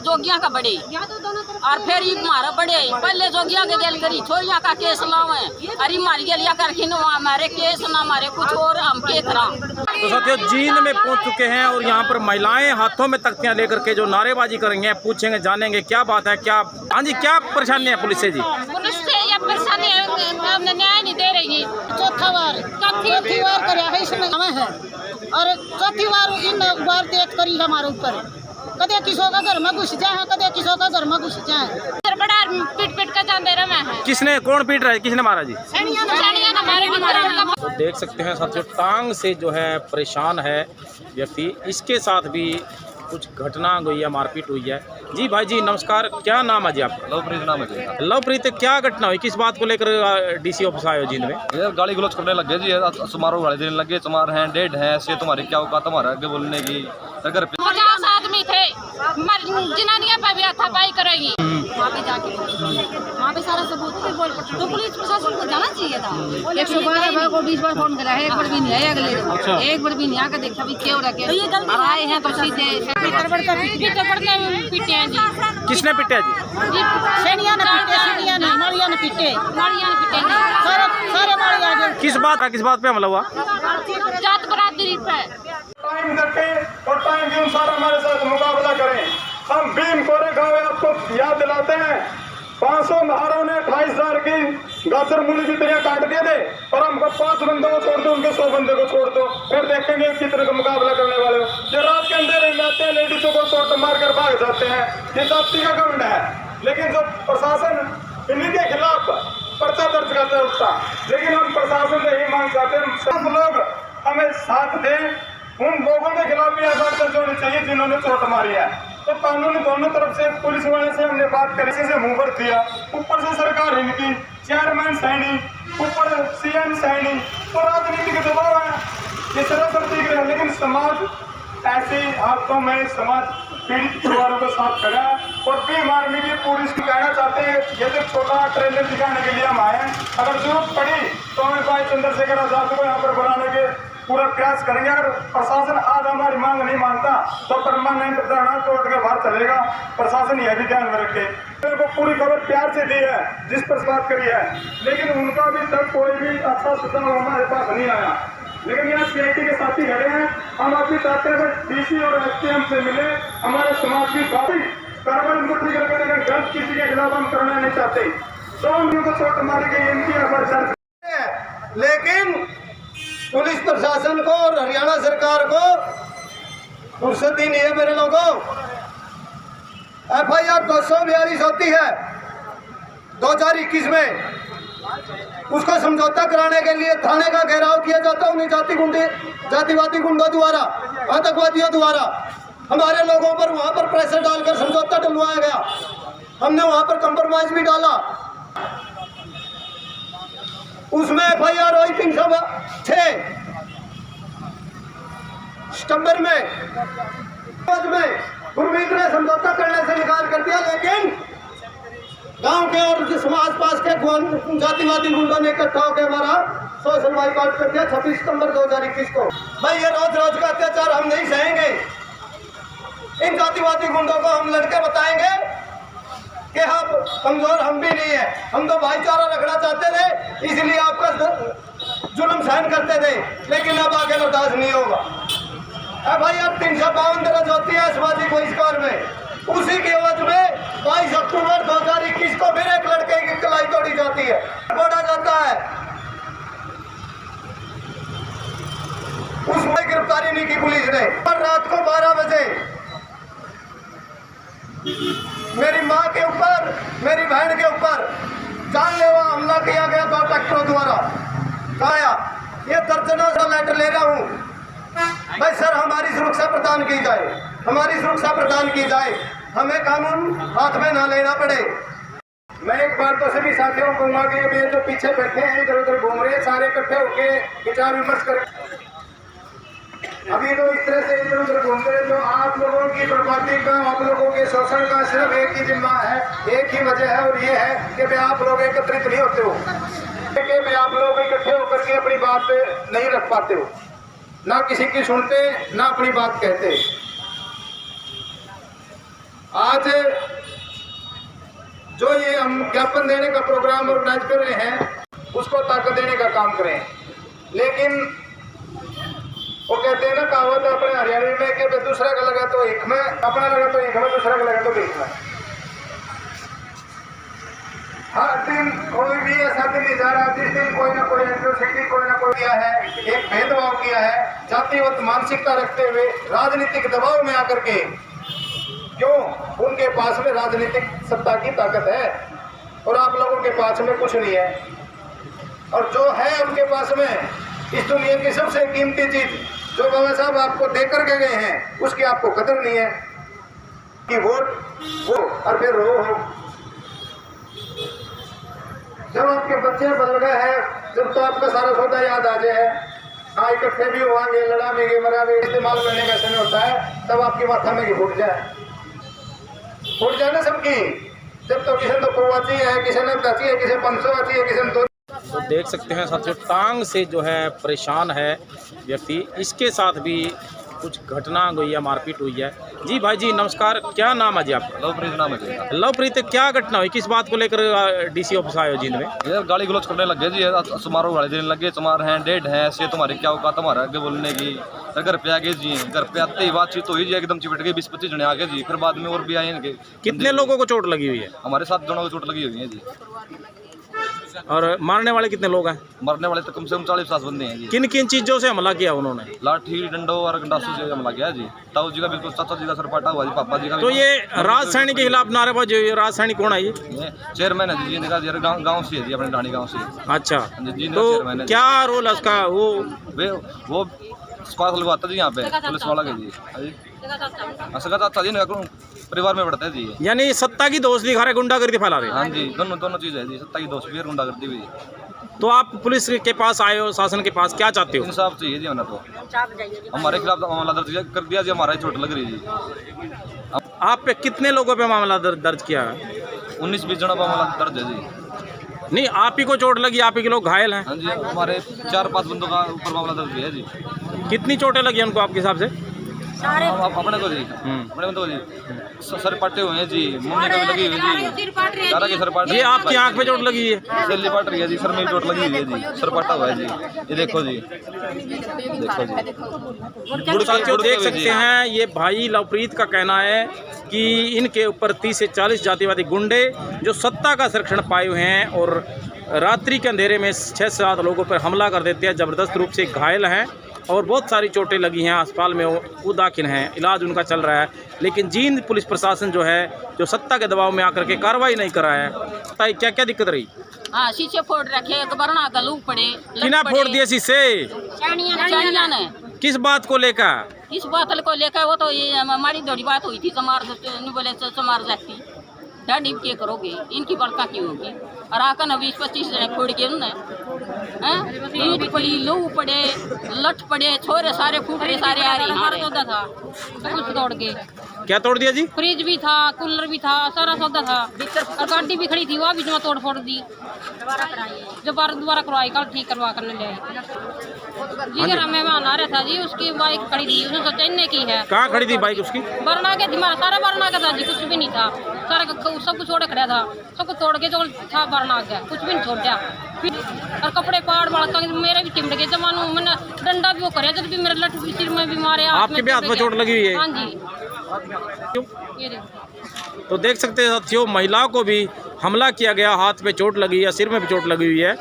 जोगिया का बड़े और फिर ये मारा बड़े पहले जोगिया के दिल करी छोरिया का केस लावे अरे मारी गलिया करके हमारे केस ना मारे कुछ और हम के तरह। तो साथियों जींद में पहुंच चुके हैं और यहाँ पर महिलाएं हाथों में तख्तियां लेकर के जो नारेबाजी करेंगे, पूछेंगे, जानेंगे क्या बात है, क्या हाँ जी क्या परेशानी है पुलिस से जी? पुलिस से ये परेशानी है, न्याय नहीं दे रही। चौथी बार करे है इसमें है और चौथी बार देख करी हमारे ऊपर कदे किसों का घर में घुस जाए, कदे किसों का घर में घुस जाए। बड़ा पीट पीट कर जाते रहे हैं। किसने कौन पीट रहा है, किसने मारा जी? सैनिया ने मारे। देख सकते हैं साथियों टांग से जो है परेशान है व्यक्ति, इसके साथ भी कुछ घटना हुई है, मारपीट हुई है। जी भाई जी नमस्कार, क्या नाम है जी आपका? लवप्रीत नाम है जी। लवप्रीत, क्या घटना हुई, किस बात को लेकर डीसी ऑफिस आए हो जींद में? ये गाली गलौज करने लगे जी, समारोह गाली देने लगे, चमार हैं डेढ़ हैं से तुम्हारी क्या औकात तुम्हारा आगे बोलने की। अगर 50 आदमी थे जनानियां पे भी हाथापाई करेगी वहाँ पे जाके वहाँ पे सारा सबूत बोल तो पुलिस प्रशासन को जाना चाहिए था। 112 को 20 बार फोन करा है, एक बार भी नहीं आया अगले दिन, एक बार भी नहीं आकर देखा भी क्यों रखे आए हैं तो सीधे पीटे हैं जी। किसने पीटा जी? सैनिया ने पीटे, सैनिया ने मारिया ने पीटे, सारे मारिया ने। किस बात पे हमला हुआ? जात बरादरी पे टाइम रखें और टाइम के अनुसार हमारे साथ मुकाबला करें। हम भीम कोरे गाँव आपको याद दिलाते हैं 500 महारों ने 28,000 की गाजर मूली की तरह काट दिए थे और हमको 5 बंदों को छोड़ दो, उनके 100 बंदे को छोड़ दो, फिर देखेंगे कितने का मुकाबला करने वाले हो। जो रात के अंधेरे में आते हैं लेडीजों को तोड़ मार कर भाग जाते हैं, ये जाति का घमंड है। लेकिन जो प्रशासन इन्हीं के खिलाफ पर्चा दर्ज करता है उसका, लेकिन हम प्रशासन से यही मांग चाहते हैं सब लोग हमें साथ दें, उन लोगों के खिलाफ भी एफआईआर दर्ज होनी चाहिए जिन्होंने चोट मारी है। तो कानून दोनों तरफ से पुलिस वाले से हमने बात करी, से मुंह भर दिया, ऊपर से सरकार इनकी चेयरमैन सैनी, ऊपर सीएम सैनी, तो राजनीतिक दबाव है, ये सरासर दिख रहा है। लेकिन समाज ऐसे हाथों में समाज पीड़ित परिवारों के साथ खड़ा है और भीम आर्मी की पुलिस को कहना चाहते हैं ये जो छोटा ट्रेलर दिखाने के लिए हम आए हैं, अगर जरूरत पड़ी तो हमें भाई चंद्रशेखर आजाद को यहाँ पर बुलाने के पूरा प्रयास करेंगे। अगर प्रशासन आज हमारी मांग नहीं मानता तो परमानेंट धरना तोड़ के बाहर चलेगा। प्रशासन यह भी ध्यान में रखे। को पूरी खबर प्यार से दी है जिस पर बात करी है, लेकिन उनका अभी तक कोई भी अच्छा सुझाव हमारे पास नहीं आया। लेकिन यहाँ सीआईटी के साथी खड़े हैं, हम अभी चाहते हैं डीसी और एसडीएम से मिले, हमारे समाज की काफी कार्रवाई मुट्ठी करके, लेकिन गलत किसी के खिलाफ हम करना नहीं चाहते। तो उनको चोट मारी गई इनकी खबर, लेकिन पुलिस प्रशासन को और हरियाणा सरकार को फुर्सत ही नहीं है। मेरे लोगों एफआईआर 242 होती है 2021 में, उसको समझौता कराने के लिए थाने का घेराव किया जाता है उन्हीं जातिवादी गुंडों द्वारा, आतंकवादियों द्वारा। हमारे लोगों पर वहां पर प्रेशर डालकर समझौता डलवाया गया, हमने वहां पर कंप्रोमाइज भी डाला। उसमें एफआईआर हुई 306 सितंबर में गुरमीत ने समझौता करने से इनकार कर दिया, लेकिन गांव के और समाज पास के जातिवादी गुंडों ने इकट्ठा होकर हमारा सोशल बाइकआउट कर दिया 26 सितंबर 2021 को। भाई ये रोज रोज का अत्याचार हम नहीं सहेंगे। इन जातिवादी गुंडों को हम लड़के बताएंगे कि हम कमजोर हम भी नहीं है, हम तो भाईचारा रखना चाहते थे, इसलिए आपका जुल्म सहन करते थे, लेकिन अब आगे बर्दाश्त नहीं होगा। एफआईआर 352 दर्ज होती है सामाजिक बहिष्कार में, उसी के एवज में 22 अक्टूबर 2021 को फिर एक लड़के की कलाई तोड़ी जाती है, तोड़ा जाता है। उसमें गिरफ्तारी नहीं की पुलिस ने। और रात को 12 बजे मेरी माँ के ऊपर, मेरी बहन के ऊपर जानलेवा हमला किया गया 2 ट्रैक्टरों द्वारा। कहा ये दर्जनों सा लेटर ले रहा हूँ, भाई सर हमारी सुरक्षा प्रदान की जाए, हमारी सुरक्षा प्रदान की जाए, हमें कानून हाथ में ना लेना पड़े। मैं एक बार तो सभी साथियों को कहूँगा कि ये जो पीछे बैठे हैं इधर उधर घूम रहे हैं, सारे इकट्ठे होके विचार विमर्श कर, अभी तो इस तरह से इधर उधर घूमते हैं। जो आप लोगों की बर्बादी का, आप लोगों के शोषण का सिर्फ एक ही जिम्मा है, एक ही वजह है, और ये है कि आप लोग एकत्रित नहीं होते हो, कि आप लोग इकट्ठे होकर के अपनी बात नहीं रख पाते हो, ना किसी की सुनते, ना अपनी बात कहते। आज जो ये हम ज्ञापन देने का प्रोग्राम ऑर्गेनाइज कर रहे हैं उसको ताकत देने का काम करें। लेकिन वो कहते हैं ना कहावत अपने हरियाणवी में कि दूसरा का लगा तो एक में, अपना लगा तो एक में, दूसरा का लगा तो बीच में। हर दिन कोई भी ऐसा दिन नहीं जा रहा जिस दिन कोई ना कोई एट्रोसिटी कोई ना कोई किया है, एक भेदभाव किया है, जातिगत मानसिकता रखते हुए राजनीतिक दबाव में आकर के। क्यों? उनके पास में राजनीतिक सत्ता की ताकत है और आप लोगों के पास में कुछ नहीं है। और जो है उनके पास में इस दुनिया की सबसे कीमती चीज जो बाबा साहब आपको देकर के गए हैं उसकी आपको कदर नहीं है कि वोट वो और फिर रो हो। जब आपके बच्चे बदल गए हैं जब तो आपका सारा सौदा याद आ जाए, हाँ इकट्ठे भी होंगे, लड़ा में गए, मरा में इस्तेमाल करने का समय होता है, तब आपकी माथा में फूट जाए ना सबकी। जब तो किसी तो प्रवाची है, किसी ने दची है, किसी 500 है, किसी ने 2। तो देख सकते हैं साथियों, टांग से जो है परेशान है व्यक्ति। इसके साथ भी कुछ घटना हुई है, मारपीट हुई है। जी भाई जी नमस्कार, क्या नाम है जी आपका? लवप्रीत नाम है जी। लवप्रीत, क्या घटना हुई, किस बात को लेकर डीसी ऑफिस आए हो जिन में? ये गाली गलौज करने लग गए जी, समारोह वाले देने लगे, चमार हैं, डेड हैं, ऐसे तुम्हारे क्या औकात तुम्हारा आगे बोलने की। घर पे आ गए जी, घर पे आते ही बातचीत हुई जी, एकदम चिपट गए, 20-25 जने आ गए जी। फिर बाद में और भी आए इनके। कितने लोगों को चोट लगी हुई है? हमारे 7 जनों को चोट लगी हुई है जी। और मारने वाले कितने लोग हैं? मरने वाले तो कम से कम 40-50 बंदे हैं जी। किन किन चीजों से हमला किया उन्होंने? लाठी, डंडो और गंडासू से हमला किया जी। ताऊ जी का बिल्कुल, चाचा जी का सरपाटा हुआ जी, पापा जी का। तो ये राज सैनी के खिलाफ नारेबाजी हुई। राज सैनी कौन है ये? चेयरमैन है जी, इनका गाँव से है जी, अपने ढाणी गाँव से। अच्छा, जी, तो क्या रोल है उसका? वो स्वास्थ्य लगवाता जी यहाँ पे पुलिस वाला के जी। असगा चाचा जी परिवार में पड़ता है जी। यानी सत्ता की दोस्त दिखा रहे, गुंडागर्दी फैला रहे। हाँ जी, दोनों चीज़ है जी, सत्ता की दोस्त भी और गुंडागर्दी भी। तो आप पुलिस के पास आए हो, शासन के पास, क्या चाहते हो? इंसाफ चाहिए जी हमें। तो हमारे खिलाफ मामला दर्ज कर दिया जी, हमारा ही चोट लग रही जी। आप पे कितने लोगों पे मामला दर्ज किया है? 19-20 जना मामला दर्ज है जी। नहीं, आप ही को चोट लगी, आप ही के लोग घायल हैं। हाँ जी, हमारे 4-5 बंदों का ऊपर मामला दर्ज है जी। कितनी चोटें लगी उनको आपके हिसाब से? अपने को जी, अपने को जी सर पाटे हुए हैं जी, मुंडी को भी लगी हुई है जी, सारा के सर पाटे। ये आपकी आंख पे चोट लगी है? सैली पाट रही है जी, सर में भी चोट लगी हुई है जी, सर पाटा हुआ है जी। ये देखो जी, देखो जी। साथियों देख सकते हैं, ये भाई लवप्रीत का कहना है कि इनके ऊपर 30 से 40 जातिवादी गुंडे जो सत्ता का संरक्षण पाए हुए हैं और रात्रि के अंधेरे में 6-7 लोगों पर हमला कर देते हैं, ज़बरदस्त रूप से घायल हैं और बहुत सारी चोटें लगी हैं, अस्पताल में वो दाखिल हैं, इलाज उनका चल रहा है। लेकिन जींद पुलिस प्रशासन जो है, जो सत्ता के दबाव में आकर के कार्रवाई नहीं कर रहा है। बताइए क्या क्या दिक्कत रही? हाँ, शीशे फोड़ रखे, गबरना गलू पड़े, किना फोड़ दिए शीशे? चाइना ने। किस बात को लेकर? इस बात को लेकर वो तो ये हमारी थोड़ी बात हुई थी, समार बोले समार जाती डीप के करोगे, इनकी बड़का क्यों होगी? और आकर 20-25 जने फोड़ के उन्हें ईट पड़ी, लू पड़े, लठ पड़े, छोरे सारे फूट रहे, सारे आ रहे। हमारा सौदा था तो कुछ तोड़ के। क्या तोड़ दिया जी? फ्रिज भी था, कूलर भी था, सारा सौदा था, और गाड़ी भी खड़ी थी, वह भी जो तोड़ फोड़ दी। दोबारा करवाई, कल ठीक करवा करने ले आई जी। मेरा मेहमान आ रहा था जी, उसकी बाइक खड़ी थी, उसने सोचा इन्ने की है। कहाँ खड़ी थी बाइक उसकी? बरना के दिमाग सारा बरना का था जी, कुछ भी नहीं था, सारा सब कुछ छोड़ खड़ा था, सब कुछ तोड़ के जो था बरना गया, कुछ भी नहीं छोड़ा। फिर और कपड़े पाड़ बाड़ मेरे भी चिमट गए, जमानू मैंने डंडा भी वो करे, जब भी मेरे लठ भी सिर में भी मारे। आपके भी हाथ में चोट लगी हुई है? हाँ जी। ये तो देख सकते हैं साथियों, महिलाओं को भी हमला किया गया, हाथ पे चोट लगी है, सिर में भी चोट लगी हुई है।